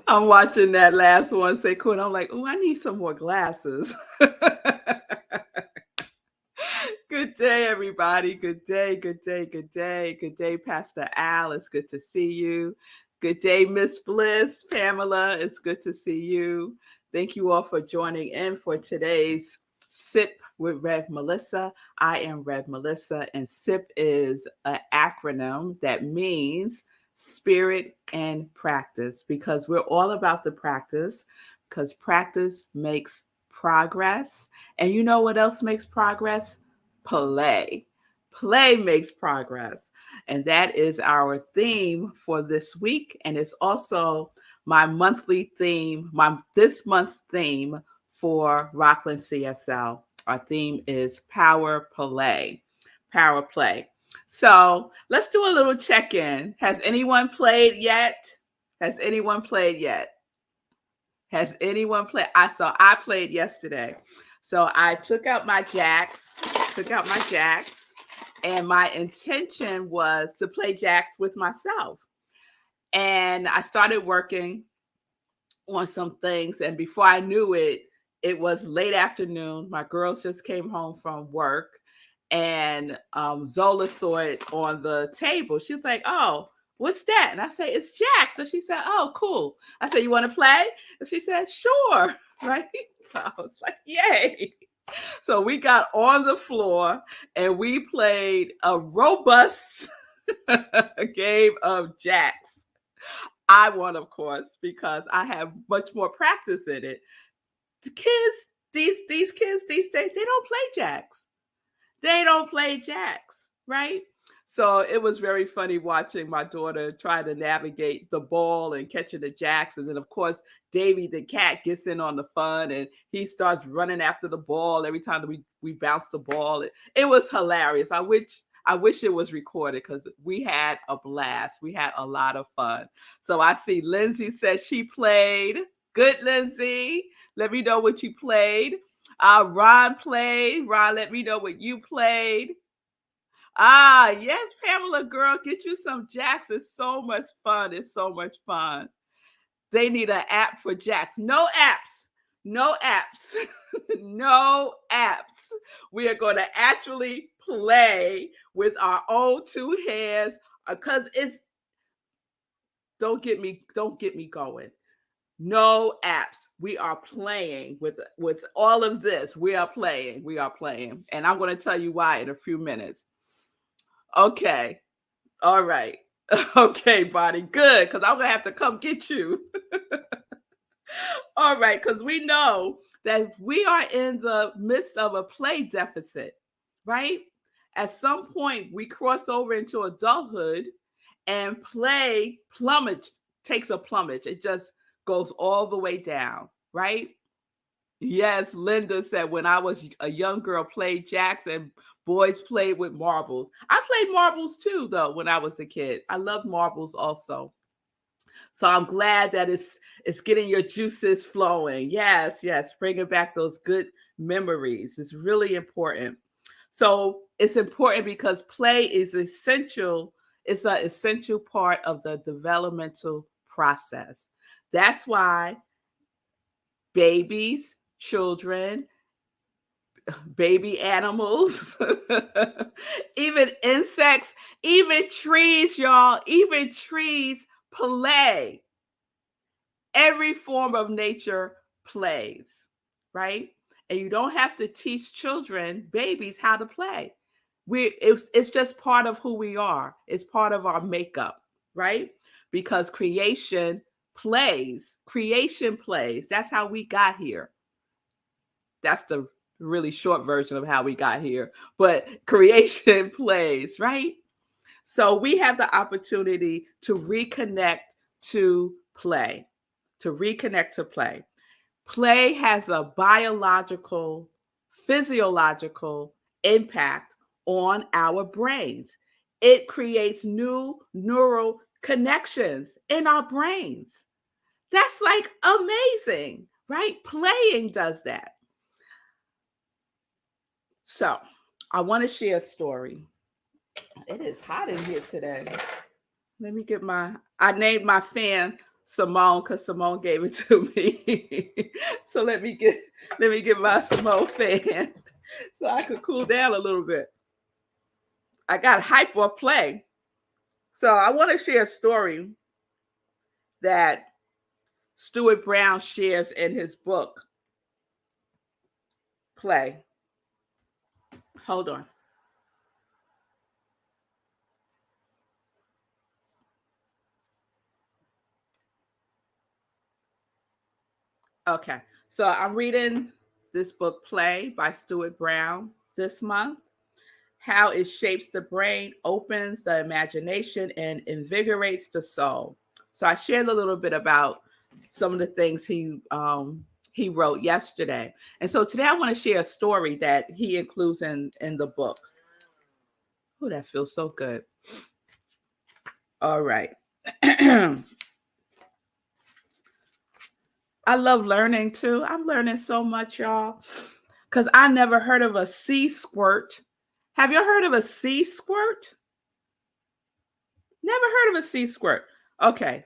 I'm watching that last one say cool. And I'm like, oh, I need some more glasses. Good day, everybody. Good day, good day, good day. Good day, Pastor Al. It's good to see you. Good day, Miss Bliss. Pamela, it's good to see you. Thank you all for joining in for today's Sip with Rev Melissa. I am Rev Melissa, and SIP is an acronym that means spirit and practice, because we're all about the practice, because practice makes progress. And you know what else makes progress? Play. Play makes progress. And that is our theme for this week. And it's also my monthly theme, this month's theme for Rockland CSL. Our theme is Power Play. Power Play. So let's do a little check-in. Has anyone played yet? Has anyone played yet? Has anyone played? I played yesterday. So I took out my jacks, and my intention was to play jacks with myself. And I started working on some things, and before I knew it, it was late afternoon. My girls just came home from work, and Zola saw it on the table. She was like, "Oh, what's that?" And I said, "It's Jack." So she said, "Oh, cool." I said, "You want to play?" And she said, "Sure." Right? So I was like, "Yay." So we got on the floor and we played a robust game of jacks. I won, of course, because I have much more practice in it. The kids, these kids these days, they don't play jacks. They don't play jacks, right? So it was very funny watching my daughter try to navigate the ball and catching the jacks. And then, of course, Davy the cat gets in on the fun and he starts running after the ball every time we bounce the ball. It was hilarious. I wish it was recorded because we had a blast. We had a lot of fun. So I see Lindsay says she played. Good, Lindsay. Let me know what you played. Ron played. Ron, let me know what you played. Yes, Pamela, girl, get you some jacks. It's so much fun. It's so much fun. They need an app for jacks. No apps. No apps. No apps. We are going to actually play with our own two hands because it's don't get me going. No apps. We are playing with all of this. We are playing. And I'm going to tell you why in a few minutes. Okay. All right. Okay, Bonnie. Good, because I'm going to have to come get you. All right, because we know that we are in the midst of a play deficit, right? At some point, we cross over into adulthood and play takes a plumage. It just goes all the way down, right? Yes, Linda said when I was a young girl, played jacks and boys played with marbles. I played marbles too, though, when I was a kid. I loved marbles also. So I'm glad that it's getting your juices flowing. Yes, bringing back those good memories. It's really important. So it's important because play is essential. It's an essential part of the developmental process. That's why babies, children, baby animals, even insects, even trees, y'all, even trees play. Every form of nature plays, right? And you don't have to teach children, babies, how to play. It's just part of who we are. It's part of our makeup, right? Because creation plays. Creation plays. That's how we got here. That's the really short version of how we got here. But creation plays, right? So we have the opportunity to reconnect to play. Play has a biological, physiological impact on our brains. It creates new neural connections in our brains. That's like amazing, right? Playing does that. So I want to share a story. It is hot in here today. Let me get I named my fan Simone because Simone gave it to me. So let me get my Simone fan so I could cool down a little bit. I got hyper play. So I want to share a story that Stuart Brown shares in his book, Play. Hold on. Okay. So I'm reading this book, Play by Stuart Brown, this month. How it shapes the brain, opens the imagination, and invigorates the soul. So I shared a little bit about some of the things he wrote yesterday. And so today I want to share a story that he includes in the book. Oh, that feels so good. All right. I love learning too. I'm learning so much, y'all, because I never heard of a sea squirt. Have you heard of a sea squirt? Never heard of a sea squirt. Okay.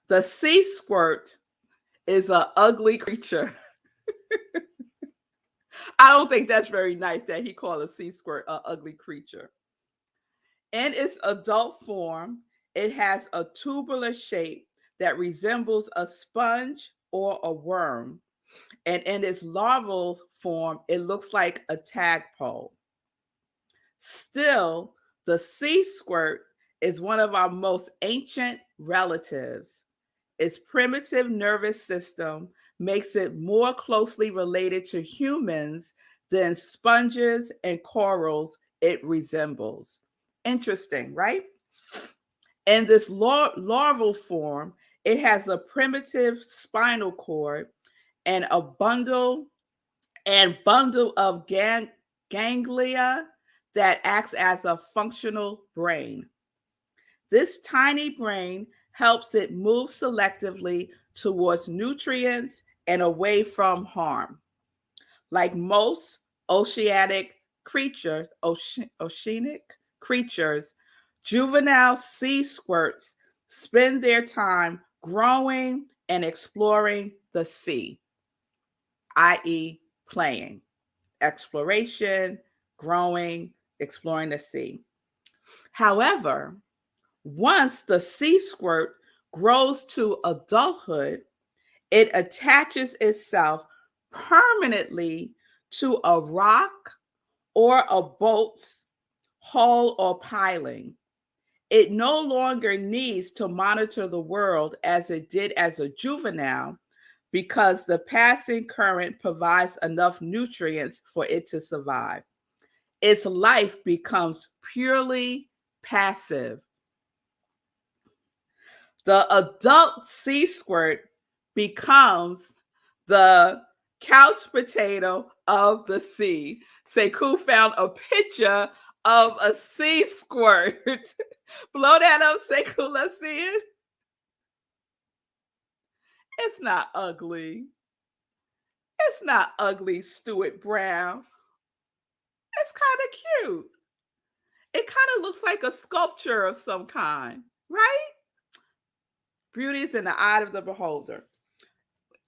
The sea squirt is an ugly creature. I don't think that's very nice that he called a sea squirt an ugly creature. In its adult form, it has a tubular shape that resembles a sponge or a worm. And in its larval form, it looks like a tadpole. Still, the sea squirt is one of our most ancient relatives. Its primitive nervous system makes it more closely related to humans than sponges and corals it resembles. Interesting, right? In this larval form, it has a primitive spinal cord and a bundle of ganglia that acts as a functional brain. This tiny brain helps it move selectively towards nutrients and away from harm. Like most oceanic creatures, juvenile sea squirts spend their time growing and exploring the sea, i.e., playing, exploration, growing, exploring the sea. However, once the sea squirt grows to adulthood, it attaches itself permanently to a rock or a boat's hull or piling. It no longer needs to monitor the world as it did as a juvenile because the passing current provides enough nutrients for it to survive. Its life becomes purely passive. The adult sea squirt becomes the couch potato of the sea. Sekou found a picture of a sea squirt. Blow that up, Sekou. Let's see it. It's not ugly. It's not ugly, Stuart Brown. It's kind of cute. It kind of looks like a sculpture of some kind, right? Beauty is in the eye of the beholder.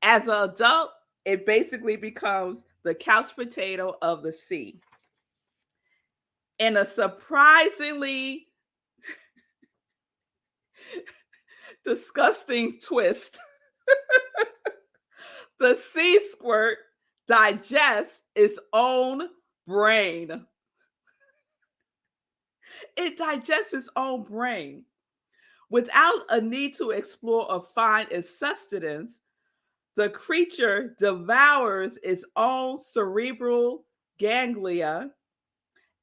As an adult, it basically becomes the couch potato of the sea. In a surprisingly disgusting twist, the sea squirt digests its own brain. It digests its own brain. Without a need to explore or find its sustenance, the creature devours its own cerebral ganglia.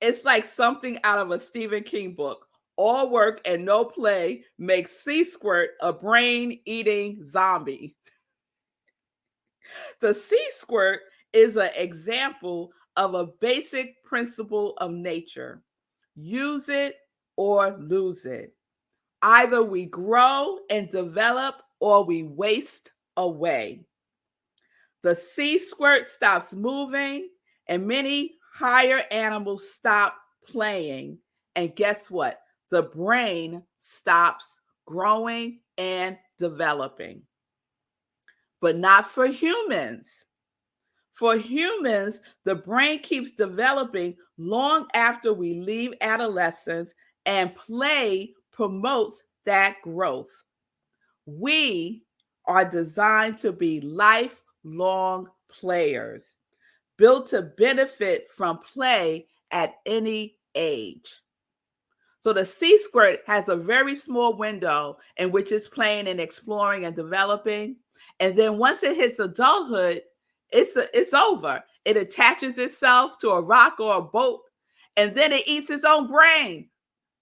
It's like something out of a Stephen King book. All work and no play makes Sea Squirt a brain-eating zombie. The Sea Squirt is an example of a basic principle of nature. Use it or lose it. Either we grow and develop or we waste away. The sea squirt stops moving and many higher animals stop playing. And guess what? The brain stops growing, and developing. But not for humans. For humans, the brain keeps developing long after we leave adolescence, and play promotes that growth. We are designed to be lifelong players, built to benefit from play at any age. So the C squirt has a very small window in which it's playing and exploring and developing. And then once it hits adulthood, it's over. It attaches itself to a rock or a boat, and then it eats its own brain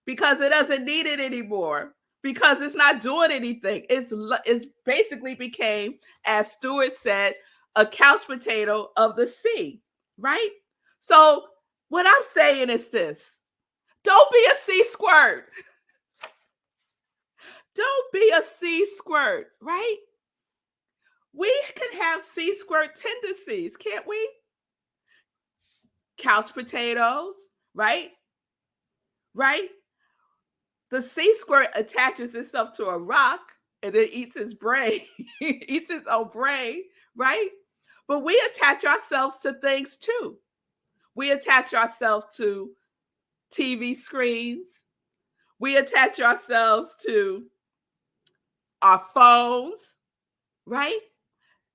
because it doesn't need it anymore, because it's not doing anything. It's basically became, as Stewart said, a couch potato of the sea, right? So what I'm saying is this: don't be a sea squirt. Don't be a sea squirt, right? We can have sea squirt tendencies, can't we? Couch potatoes, right? Right? The sea squirt attaches itself to a rock and then eats its brain, eats its own brain, right? But we attach ourselves to things too. We attach ourselves to TV screens. We attach ourselves to our phones, right?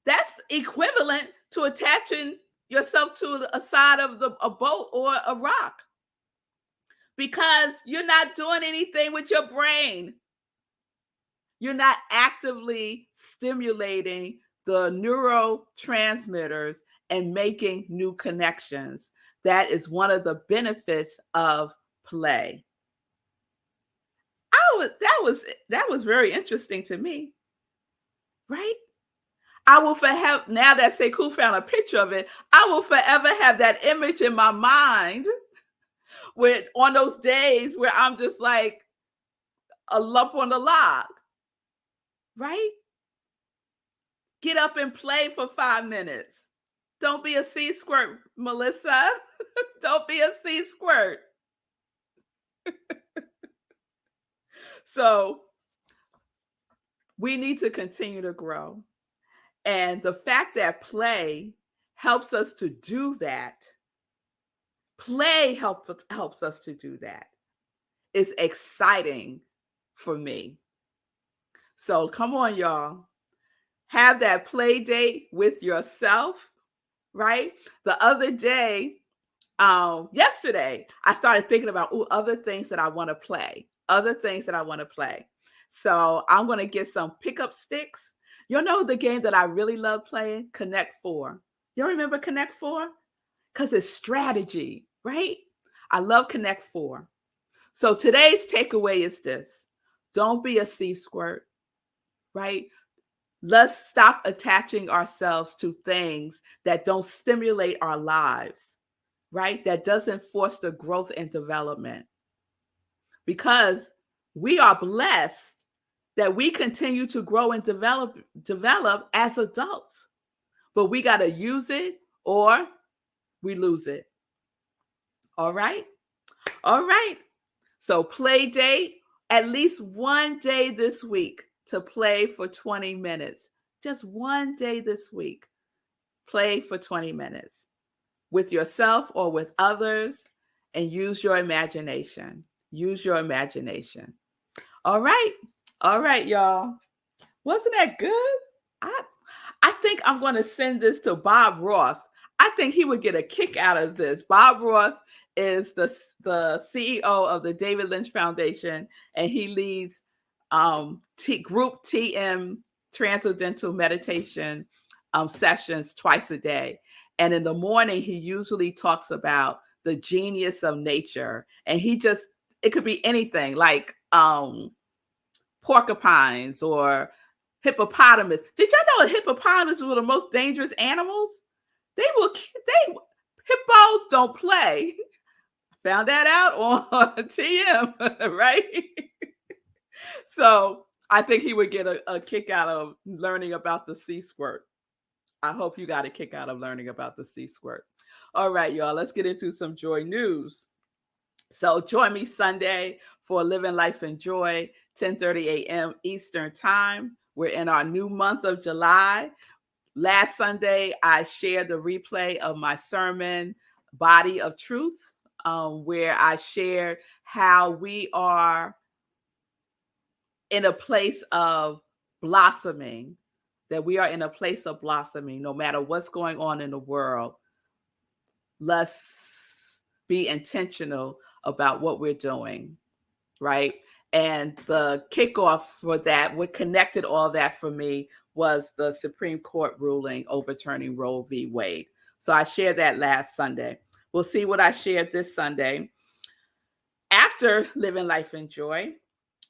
That's equivalent to attaching yourself to a side of a boat or a rock, because you're not doing anything with your brain. You're not actively stimulating the neurotransmitters and making new connections. That is one of the benefits of play. That was very interesting to me, right? I will forever, now that Sekou found a picture of it, I will forever have that image in my mind with on those days where I'm just like a lump on the log, right? Get up and play for 5 minutes. Don't be a sea squirt, Melissa. Don't be a sea squirt. So we need to continue to grow. And the fact that play helps us to do that, helps us to do that, is exciting for me. So come on, y'all. Have that play date with yourself, right? The other day, yesterday, I started thinking about other things that I want to play. Other things that I want to play. So I'm going to get some pickup sticks. You know the game that I really love playing? Connect Four. You remember Connect Four? Because it's strategy, right? I love Connect Four. So today's takeaway is this: don't be a sea squirt, right? Let's stop attaching ourselves to things that don't stimulate our lives, right? That doesn't foster growth and development. Because we are blessed that we continue to grow and develop as adults. But we got to use it or we lose it. All right? All right. So play date, at least one day this week to play for 20 minutes. Just one day this week. Play for 20 minutes with yourself or with others, and use your imagination. Use your imagination. All right. All right, y'all. Wasn't that good? I think I'm going to send this to Bob Roth. I think he would get a kick out of this. Bob Roth is the CEO of the David Lynch Foundation, and he leads group TM, Transcendental Meditation sessions twice a day. And in the morning, he usually talks about the genius of nature. And it could be anything like porcupines or hippopotamus. Did y'all know that hippopotamus were the most dangerous animals? Hippos don't play. Found that out on TM, right? So I think he would get a kick out of learning about the sea squirt. I hope you got a kick out of learning about the sea squirt. All right, y'all, let's get into some joy news. So join me Sunday for Living Life in Joy. 10:30 a.m. Eastern Time. We're in our new month of July. Last Sunday, I shared the replay of my sermon, Body of Truth, where I shared how we are in a place of blossoming, that we are in a place of blossoming no matter what's going on in the world. Let's be intentional about what we're doing, right? And the kickoff for that, what connected all that for me was the Supreme Court ruling overturning Roe v. Wade. So I shared that last Sunday. We'll see what I shared this Sunday. After Living Life in Joy,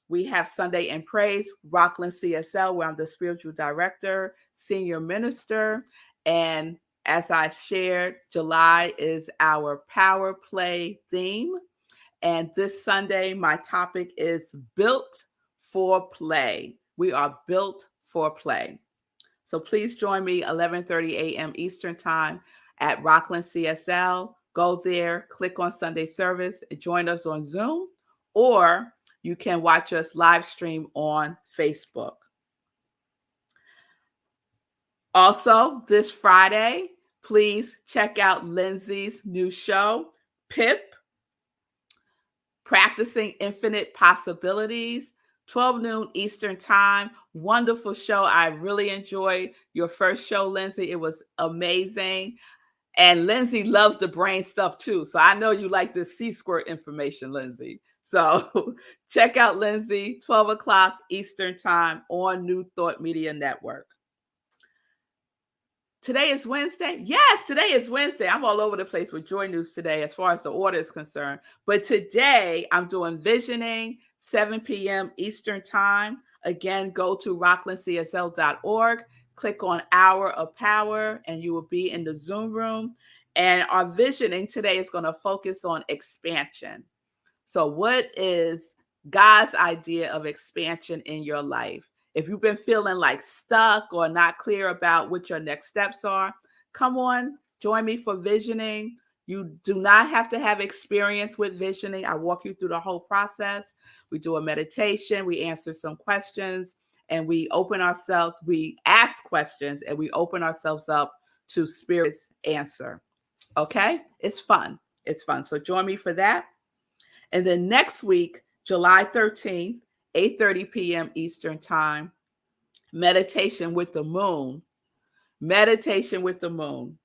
we have Sunday in Praise, Rockland CSL, where I'm the spiritual director, senior minister. And as I shared, July is our Power Play theme. And this Sunday, my topic is Built for Play. We are built for play. So please join me 11:30 a.m. Eastern Time at Rockland CSL. Go there, click on Sunday service, join us on Zoom, or you can watch us live stream on Facebook. Also, this Friday, please check out Lindsay's new show, PIP, Practicing Infinite Possibilities, 12 noon Eastern Time. Wonderful show. I really enjoyed your first show, Lindsay. It was amazing. And Lindsay loves the brain stuff too. So I know you like the Squirt information, Lindsay. So check out Lindsay, 12 o'clock Eastern Time on New Thought Media Network. Today is Wednesday. Yes, today is Wednesday. I'm all over the place with Joy News today as far as the order is concerned. But today I'm doing visioning, 7 p.m. Eastern Time. Again, go to rocklandcsl.org, click on Hour of Power, and you will be in the Zoom room. And our visioning today is going to focus on expansion. So what is God's idea of expansion in your life? If you've been feeling like stuck or not clear about what your next steps are, come on, join me for visioning. You do not have to have experience with visioning. I walk you through the whole process. We do a meditation, we answer some questions, and we ask questions, and we open ourselves up to Spirit's answer. Okay? It's fun. It's fun. So join me for that. And then next week, July 13th, 8:30 p.m. Eastern Time, meditation with the moon. Meditation with the moon.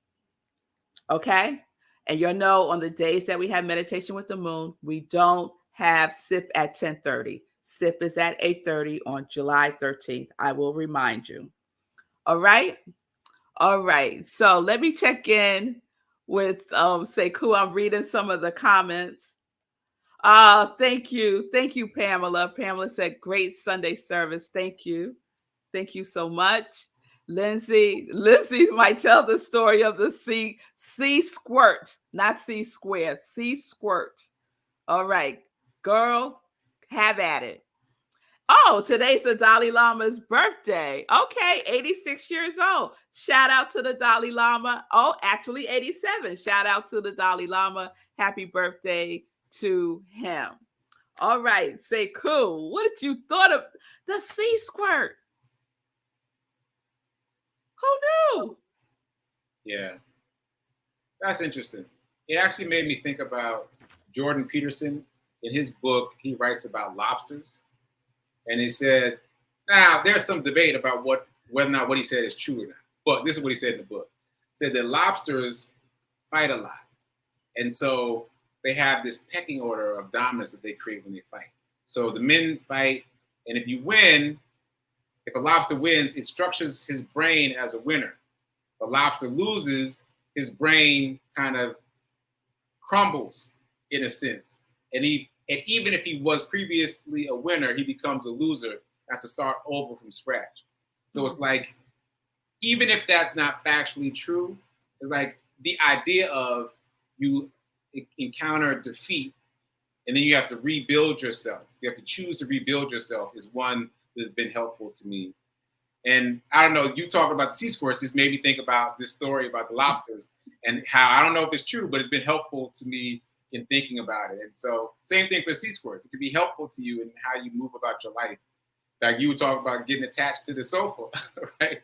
Okay? And you'll know on the days that we have meditation with the moon, we don't have SIP at 10:30. SIP is at 8:30 on July 13th. I will remind you. All right? All right. So let me check in with Sekou. I'm reading some of the comments. Thank you. Thank you, Pamela. Pamela said, great Sunday service. Thank you. Thank you so much. Lindsay might tell the story of the sea squirt, not C square, sea squirt. All right, girl, have at it. Oh, today's the Dalai Lama's birthday. Okay, 86 years old. Shout out to the Dalai Lama. Oh, actually 87. Shout out to the Dalai Lama. Happy birthday to him. All right, Sekou, what did you thought of the sea squirt? Who knew? Yeah, that's interesting. It actually made me think about Jordan Peterson. In his book, he writes about lobsters. And he said, now there's some debate about whether or not what he said is true or not. But this is what he said in the book. He said that lobsters fight a lot. And so they have this pecking order of dominance that they create when they fight. So the men fight, and if you win, if a lobster wins, it structures his brain as a winner. If a lobster loses, his brain kind of crumbles in a sense. And even if he was previously a winner, he becomes a loser, has to start over from scratch. So it's like, even if that's not factually true, it's like the idea of you encounter defeat and then you have to rebuild yourself. You have to choose to rebuild yourself is one that has been helpful to me. And I don't know, you talk about the sea squirts, just made me think about this story about the lobsters and how, I don't know if it's true, but it's been helpful to me in thinking about it. And so same thing for C-Squirts. It can be helpful to you in how you move about your life. Like you were talking about getting attached to the sofa, right?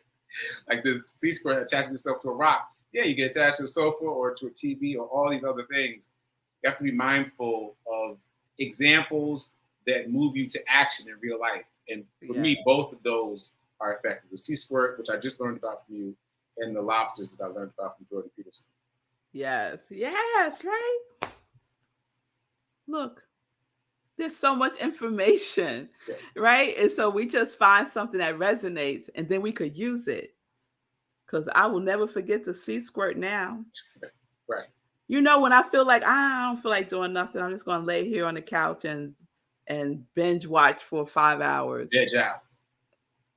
Like the C-Squirt attaches itself to a rock. Yeah, you get attached to a sofa or to a TV or all these other things. You have to be mindful of examples that move you to action in real life. And for me, both of those are effective. The C-Squirt, which I just learned about from you, and the lobsters that I learned about from Jordan Peterson. Yes, right? Look, there's so much information, right? And so we just find something that resonates and then we could use it. Because I will never forget the C-Squirt now. Right. You know, when I feel like I don't feel like doing nothing, I'm just going to lay here on the couch and binge watch for 5 hours. Veg out.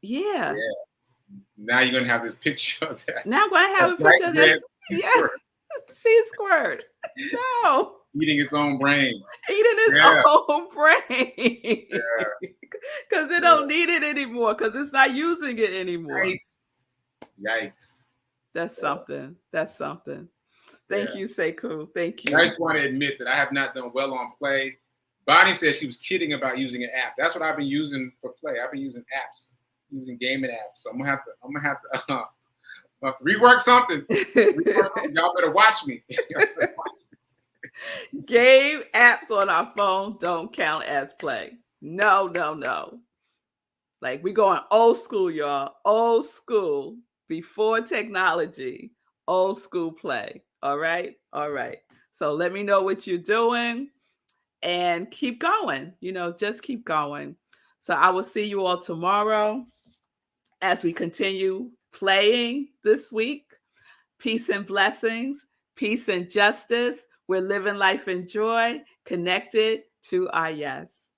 Yeah. Now you're going to have this picture of that. Now I'm going to have a picture of this. C-Squirt. C-Squirt. No. Eating its own brain. Eating its own brain. Because it don't need it anymore. Because it's not using it anymore. Yikes. That's something. Thank you, Sekou. Thank you. I just want to admit that I have not done well on Play. Bonnie said she was kidding about using an app. That's what I've been using for Play. I've been using apps, using gaming apps. So I'm gonna have to rework something. Y'all better watch me. Game apps on our phone don't count as play. No. Like we going old school, y'all. Old school. Before technology. Old school play. All right. So let me know what you're doing and keep going. Just keep going. So I will see you all tomorrow as we continue playing this week. Peace and blessings. Peace and justice. We're living life in joy, connected to our yes.